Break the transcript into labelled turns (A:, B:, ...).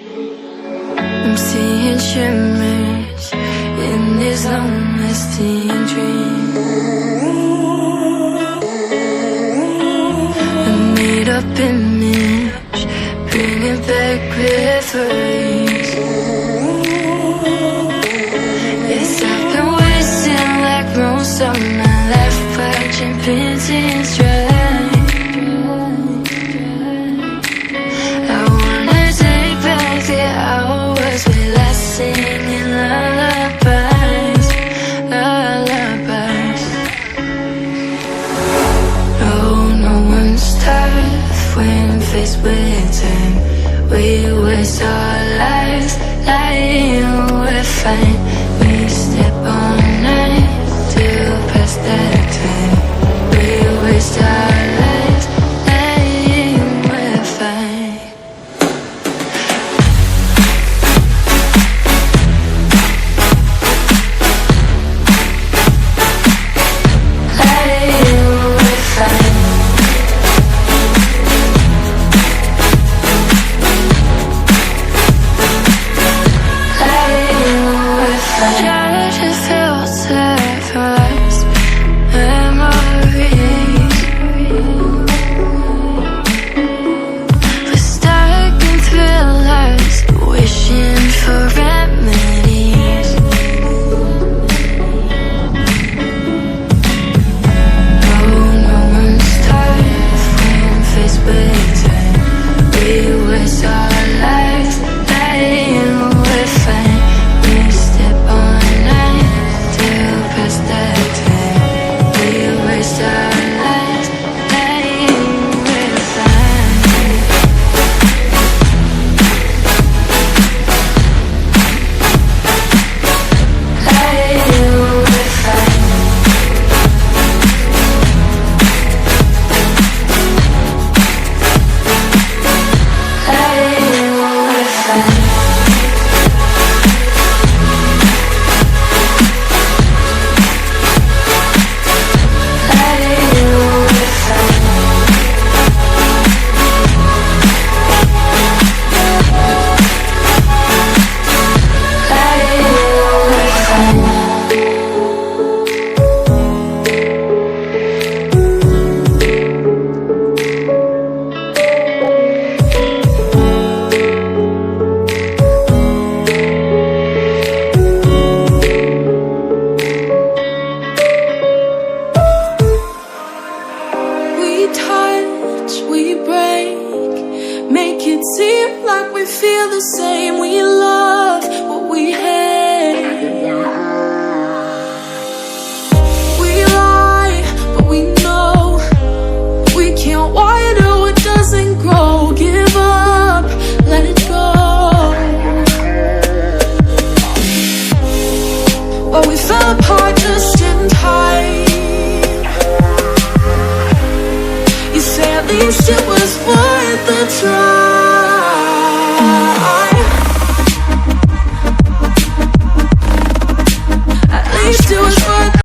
A: I'm seeing shimmers in this long-lasting dream. A made-up image, bringing back memories. Yes, I've been wasting like most of my life, watching paintings dry. I wanna take back the hours we last singing lullabies, lullabies. Oh, no one's tough when faced with time. We waste our lives lying, we're fine. We step on night till past that time. We waste our lives lying, we're fine.
B: It was worth the try.